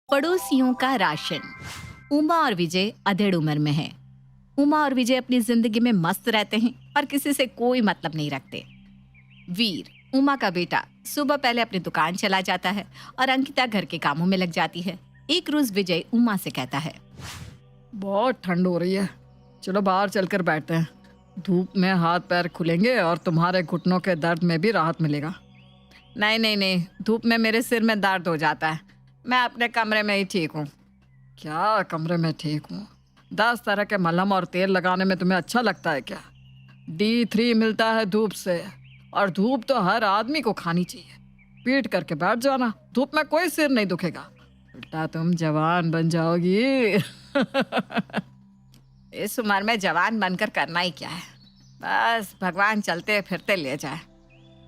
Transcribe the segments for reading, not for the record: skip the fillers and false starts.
पड़ोसियों का राशन। उमा और विजय अधेड़ उम्र में हैं। उमा और विजय अपनी जिंदगी में मस्त रहते हैं और किसी से कोई मतलब नहीं रखते। वीर, उमा का बेटा, सुबह पहले अपनी दुकान चला जाता है और अंकिता घर के कामों में लग जाती है। एक रोज विजय उमा से कहता है, बहुत ठंड हो रही है, चलो बाहर चलकर बैठते हैं। धूप में हाथ पैर खुलेंगे और तुम्हारे घुटनों के दर्द में भी राहत मिलेगा। नहीं नहीं नहीं, धूप में मेरे सिर में दर्द हो जाता है, मैं अपने कमरे में ही ठीक हूँ। क्या कमरे में ठीक हूँ? 10 तरह के मलहम और तेल लगाने में तुम्हें अच्छा लगता है क्या? D3 मिलता है धूप से, और धूप तो हर आदमी को खानी चाहिए। पीट करके बैठ जाना, धूप में कोई सिर नहीं दुखेगा, उल्टा तुम जवान बन जाओगी। इस उम्र में जवान बनकर करना ही क्या है, बस भगवान चलते फिरते ले जाए।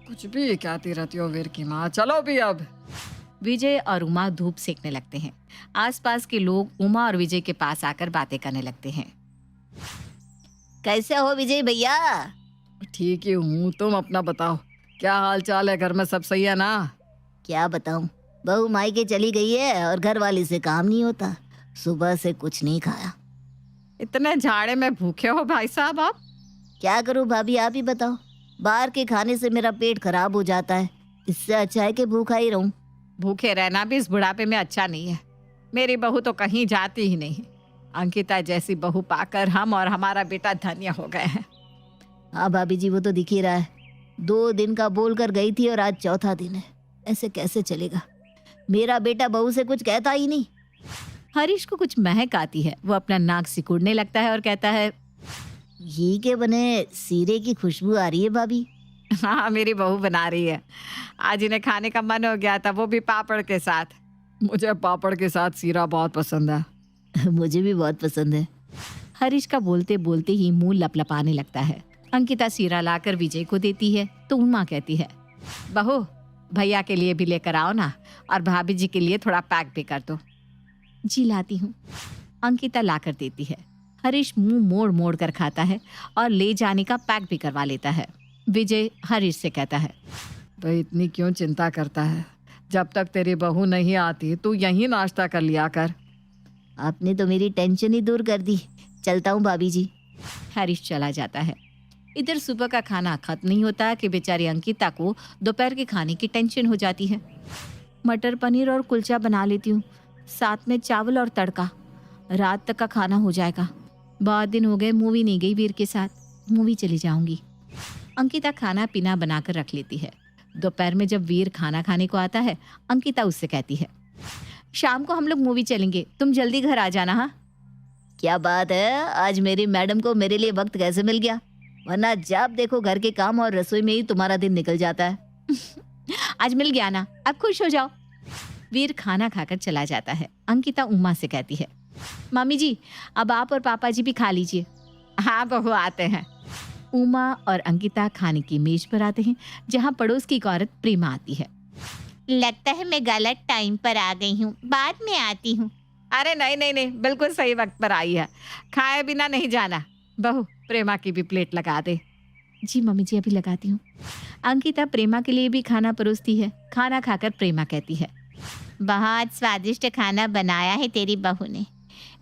कुछ भी कहती रहती हो वीर की माँ, चलो भी अब। विजय और उमा धूप सेकने लगते हैं। आसपास के लोग उमा और विजय के पास आकर बातें करने लगते हैं। कैसे हो विजय भैया? ठीक ही हूँ, तुम अपना बताओ, क्या हाल चाल है? घर में सब सही है ना? क्या बताऊं, बहू मायके चली गई है और घर वाली से काम नहीं होता। सुबह से कुछ नहीं खाया। इतने झाड़े में भूखे हो भाई साहब आप? क्या करूं भाभी, आप ही बताओ। बाहर के खाने से मेरा पेट खराब हो जाता है, इससे अच्छा है कि भूखा ही रहूं। भूखे रहना भी इस बुढ़ापे में अच्छा नहीं है। मेरी बहू तो कहीं जाती ही नहीं। अंकिता जैसी बहू पाकर हम और हमारा बेटा धन्य हो गए हैं। हाँ भाभी जी, वो तो दिख ही रहा है। 2 दिन का बोल कर गई थी और आज चौथा दिन है, ऐसे कैसे चलेगा? मेरा बेटा बहू से कुछ कहता ही नहीं। हरीश को कुछ महक आती है, वो अपना नाक सिकुड़ने लगता है और कहता है, घी के बने सीरे की खुशबू आ रही है भाभी। हाँ मेरी बहू बना रही है। आज इन्हें खाने का मन हो गया था, वो भी पापड़ के साथ। मुझे पापड़ के साथ सीरा बहुत पसंद है। मुझे भी बहुत पसंद है। हरीश का बोलते बोलते ही मुंह लपलपाने लगता है। अंकिता सीरा लाकर विजय को देती है तो उमा कहती है, बहू भैया के लिए भी लेकर आओ ना, और भाभी जी के लिए थोड़ा पैक भी कर दो। जी लाती हूँ। अंकिता लाकर देती है। हरीश मुंह मोड़ मोड़ कर खाता है और ले जाने का पैक भी करवा लेता है। विजय हरीश से कहता है, भाई इतनी क्यों चिंता करता है? जब तक तेरी बहू नहीं आती तू यहीं नाश्ता कर लिया कर। आपने तो मेरी टेंशन ही दूर कर दी। चलता हूँ भाभी जी। हरीश चला जाता है। इधर सुबह का खाना खत्म नहीं होता कि बेचारी अंकिता को दोपहर के खाने की टेंशन हो जाती है। मटर पनीर और कुलचा बना लेती हूँ, साथ में चावल और तड़का। रात तक का खाना हो जाएगा। बहुत दिन हो गए मूवी नहीं गई वीर के साथ, मूवी चली जाऊंगी। अंकिता खाना पीना बनाकर रख लेती है। दोपहर में जब वीर खाना खाने को आता है, अंकिता उससे कहती है, शाम को हम लोग मूवी चलेंगे, तुम जल्दी घर आ जाना। हाँ क्या बात है, आज मेरी मैडम को मेरे लिए वक्त कैसे मिल गया? वरना जब देखो घर के काम और रसोई में ही तुम्हारा दिन निकल जाता है। आज मिल गया ना, अब खुश हो जाओ। वीर खाना खाकर चला जाता है। अंकिता उमा से कहती है, मम्मी जी अब आप और पापा जी भी खा लीजिए। हाँ बहू आते हैं। उमा और अंकिता खाने की मेज पर आते हैं, जहाँ पड़ोस की एक औरत प्रेमा आती है। लगता है मैं गलत टाइम पर आ गई हूँ, बाद में आती हूँ। अरे नहीं नहीं नहीं, बिल्कुल सही वक्त पर आई है, खाए बिना नहीं जाना। बहू प्रेमा की भी प्लेट लगा दे। जी मम्मी जी अभी लगाती हूँ। अंकिता प्रेमा के लिए भी खाना परोसती है। खाना खाकर प्रेमा कहती है, बहुत स्वादिष्ट खाना बनाया है तेरी बहू ने।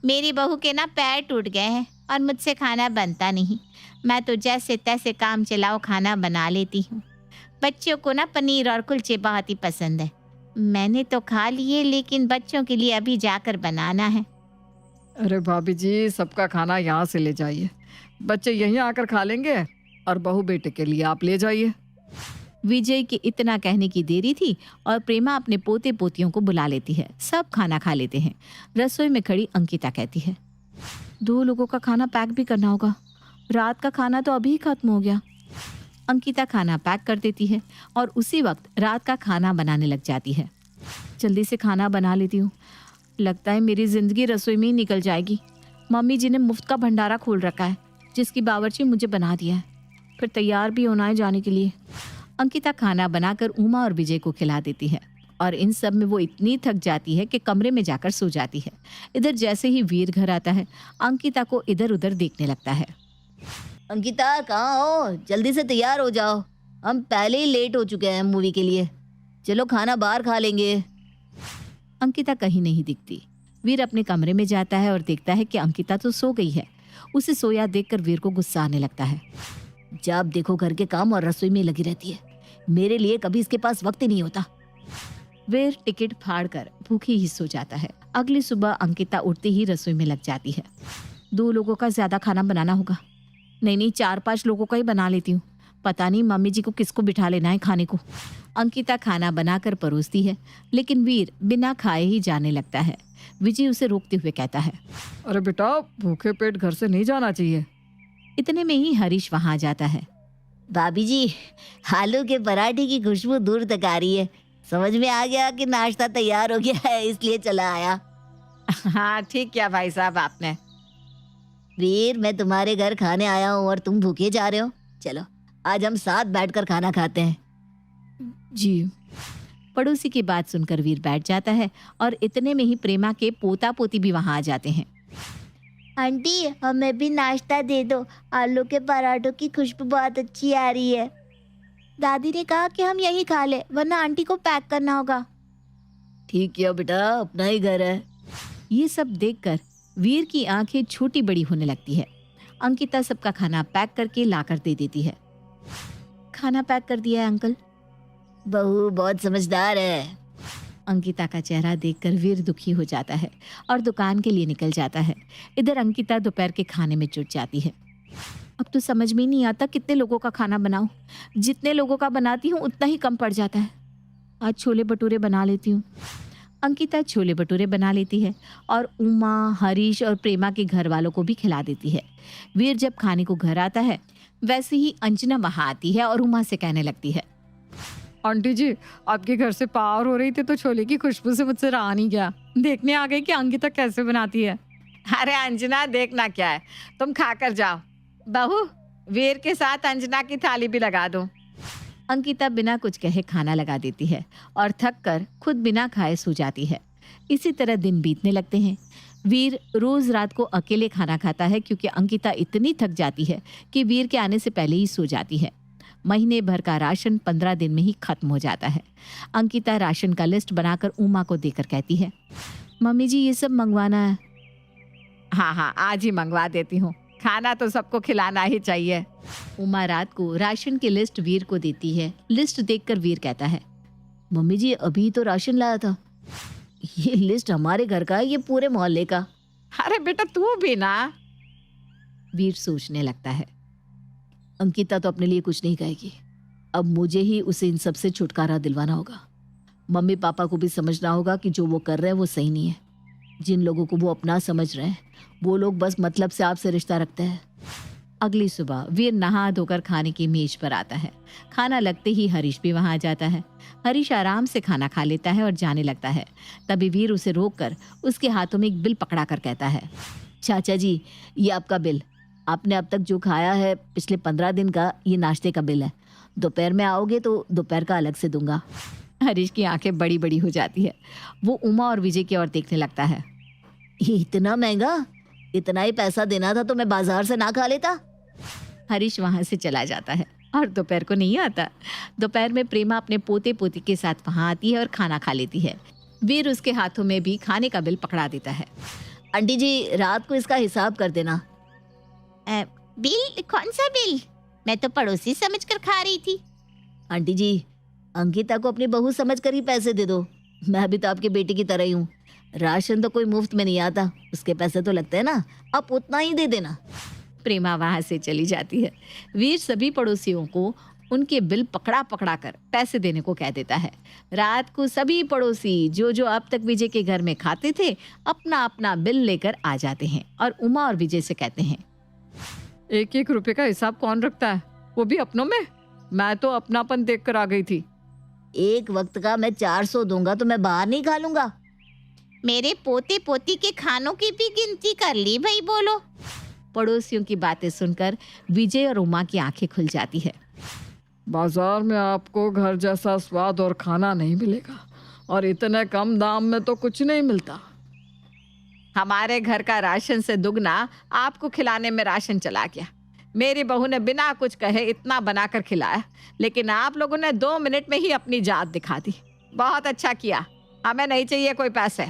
मेरी बहू के ना पैर टूट गए हैं और मुझसे खाना बनता नहीं। मैं तो जैसे तैसे काम चलाओ खाना बना लेती हूँ। बच्चों को ना पनीर और कुलचे बहुत ही पसंद है। मैंने तो खा लिए, लेकिन बच्चों के लिए अभी जाकर बनाना है। अरे भाभी जी, सबका खाना यहाँ से ले जाइए, बच्चे यहीं आकर खा लेंगे, और बहू बेटे के लिए आप ले जाइए। विजय के इतना कहने की देरी थी और प्रेमा अपने पोते पोतियों को बुला लेती है। सब खाना खा लेते हैं। रसोई में खड़ी अंकिता कहती है, 2 लोगों का खाना पैक भी करना होगा, रात का खाना तो अभी खत्म हो गया। अंकिता खाना पैक कर देती है और उसी वक्त रात का खाना बनाने लग जाती है। जल्दी से खाना बना लेती हूँ, लगता है मेरी जिंदगी रसोई में ही निकल जाएगी। मम्मी जी ने मुफ्त का भंडारा खोल रखा है, जिसकी बावर्ची मुझे बना दिया है, फिर तैयार भी होना है जाने के लिए। अंकिता खाना बनाकर उमा और विजय को खिला देती है और इन सब में वो इतनी थक जाती है कि कमरे में जाकर सो जाती है। इधर जैसे ही वीर घर आता है, अंकिता को इधर उधर देखने लगता है। अंकिता कहाँ हो? जल्दी से तैयार हो जाओ, हम पहले ही लेट हो चुके हैं मूवी के लिए। चलो खाना बाहर खा लेंगे। अंकिता कहीं नहीं दिखती। वीर अपने कमरे में जाता है और देखता है कि अंकिता तो सो गई है। उसे सोया देखकर वीर को गुस्सा आने लगता है। जब देखो घर के काम और रसोई में लगी रहती है, मेरे लिए कभी इसके पास वक्त ही नहीं होता। वीर टिकट फाड़कर भूखी ही सो जाता है। अगली सुबह अंकिता उठते ही रसोई में लग जाती है। 2 लोगों का ज्यादा खाना बनाना होगा। नहीं 4-5 लोगों का ही बना लेती हूँ। पता नहीं मम्मी जी को किसको बिठा लेना है खाने को। अंकिता खाना बनाकर परोसती है, लेकिन वीर बिना खाए ही जाने लगता है। विजय उसे रोकते हुए कहता है, अरे बेटा, भूखे पेट घर से नहीं जाना चाहिए। इतने में ही हरीश वहां आ जाता है। भाभी जी, आलू के पराठे की खुशबू दूर तक आ रही है। समझ में आ गया कि नाश्ता तैयार हो गया है, इसलिए चला आया। हाँ ठीक किया भाई साहब आपने। वीर, मैं तुम्हारे घर खाने आया हूँ और तुम भूखे जा रहे हो। चलो आज हम साथ बैठकर खाना खाते हैं। जी। पड़ोसी की बात सुनकर वीर बैठ जाता है और इतने में ही प्रेमा के पोता पोती भी वहां आ जाते हैं। आंटी, हमें भी नाश्ता दे दो। आलू के पराठों की खुशबू बहुत अच्छी आ रही है। दादी ने कहा कि हम यही खा ले, वरना आंटी को पैक करना होगा। ठीक किया बेटा, अपना ही घर है। ये सब देखकर वीर की आंखें छोटी बड़ी होने लगती है। अंकिता सबका खाना पैक करके लाकर दे देती है। खाना पैक कर दिया है अंकल। बहू बहुत समझदार है। अंकिता का चेहरा देखकर वीर दुखी हो जाता है और दुकान के लिए निकल जाता है। इधर अंकिता दोपहर के खाने में जुट जाती है। अब तो समझ में ही नहीं आता कितने लोगों का खाना बनाऊं। जितने लोगों का बनाती हूँ उतना ही कम पड़ जाता है। आज छोले भटूरे बना लेती हूँ। अंकिता छोले भटूरे बना लेती है और उमा, हरीश और प्रेमा के घर वालों को भी खिला देती है। वीर जब खाने को घर आता है, वैसे ही अंजना वहां आती है और उमा से कहने लगती है, आंटी जी, आपके घर से पार हो रही थी तो छोले की खुशबू से मुझसे रहा नहीं गया। देखने आ गई कि अंकिता कैसे बनाती है। अरे अंजना, देखना क्या है, तुम खाकर जाओ। बहू, वीर के साथ अंजना की थाली भी लगा दो। अंकिता बिना कुछ कहे खाना लगा देती है और थक कर खुद बिना खाए सो जाती है। इसी तरह दिन बीतने लगते हैं। वीर रोज रात को अकेले खाना खाता है क्योंकि अंकिता इतनी थक जाती है कि वीर के आने से पहले ही सो जाती है। महीने भर का राशन 15 दिन में ही खत्म हो जाता है। अंकिता राशन का लिस्ट बनाकर उमा को देकर कहती है, मम्मी जी ये सब मंगवाना है। हाँ, आज ही मंगवा देती हूँ। खाना तो सबको खिलाना ही चाहिए। उमा रात को राशन की लिस्ट वीर को देती है। लिस्ट देखकर वीर कहता है, मम्मी जी अभी तो राशन लाया था। ये लिस्ट हमारे घर का है, ये पूरे मोहल्ले का। अरे बेटा तू भी ना। वीर सोचने लगता है। अंकिता तो अपने लिए कुछ नहीं कहेगी। अब मुझे ही उसे इन सब से छुटकारा दिलवाना होगा। मम्मी पापा को भी समझना होगा कि जो वो कर रहे हैं वो सही नहीं है। जिन लोगों को वो अपना समझ रहे हैं, वो लोग बस मतलब से आपसे रिश्ता रखते हैं। अगली सुबह वीर नहा धोकर खाने की मेज पर आता है। खाना लगते ही हरीश भी वहां आ जाता है। हरीश आराम से खाना खा लेता है और जाने लगता है। तभी वीर उसे रोककर उसके हाथों में एक बिल पकड़ाकर कहता है, चाचा जी, ये आपका बिल। आपने अब तक जो खाया है पिछले 15 दिन का, ये नाश्ते का बिल है। दोपहर में आओगे तो दोपहर का अलग से दूंगा। हरीश की आंखें बड़ी बड़ी हो जाती है। वो उमा और विजय की ओर देखने लगता है। ये इतना महंगा? इतना ही पैसा देना था तो मैं बाजार से ना खा लेता। हरीश वहां से चला जाता है और दोपहर को नहीं आता। दोपहर में प्रेमा अपने पोते पोती के साथ वहां आती है और खाना खा लेती है। वीर उसके हाथों में भी खाने का बिल पकड़ा देता है। आंटी जी, रात को इसका हिसाब कर देना। बिल? कौन सा बिल? मैं तो पड़ोसी समझकर खा रही थी। आंटी जी, अंकिता को अपनी बहू समझकर ही पैसे दे दो। मैं भी तो आपकी बेटी की तरह ही हूँ। राशन तो कोई मुफ्त में नहीं आता, उसके पैसे तो लगते हैं ना। आप उतना ही दे देना। प्रेमा वहां से चली जाती है। वीर सभी पड़ोसियों को उनके बिल पकड़ा पकड़ा कर पैसे देने को कह देता है। रात को सभी पड़ोसी जो जो अब तक विजय के घर में खाते थे, अपना अपना बिल लेकर आ जाते हैं और उमा और विजय से कहते हैं, 1-1 रुपए का हिसाब कौन रखता है, वो भी अपनों में? मैं तो अपनापन देख कर आ गई थी। एक वक्त का मैं 400 दूंगा तो मैं बाहर नहीं खा लूंगा। मेरे पोते पोती के खानों की भी गिनती कर ली भाई, बोलो। पड़ोसियों की बातें सुनकर विजय और उमा की आंखें खुल जाती है। बाजार में आपको घर जैसा स्वाद और खाना नहीं मिलेगा, और इतने कम दाम में तो कुछ नहीं मिलता। हमारे घर का राशन से दुगना आपको खिलाने में राशन चला गया। मेरी बहू ने बिना कुछ कहे इतना बनाकर खिलाया, लेकिन आप लोगों ने 2 मिनट में ही अपनी जात दिखा दी। बहुत अच्छा किया, हमें नहीं चाहिए कोई पैसे।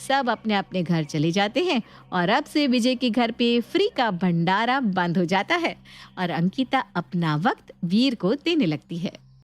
सब अपने अपने घर चले जाते हैं और अब से विजय के घर पे फ्री का भंडारा बंद हो जाता है और अंकिता अपना वक्त वीर को देने लगती है।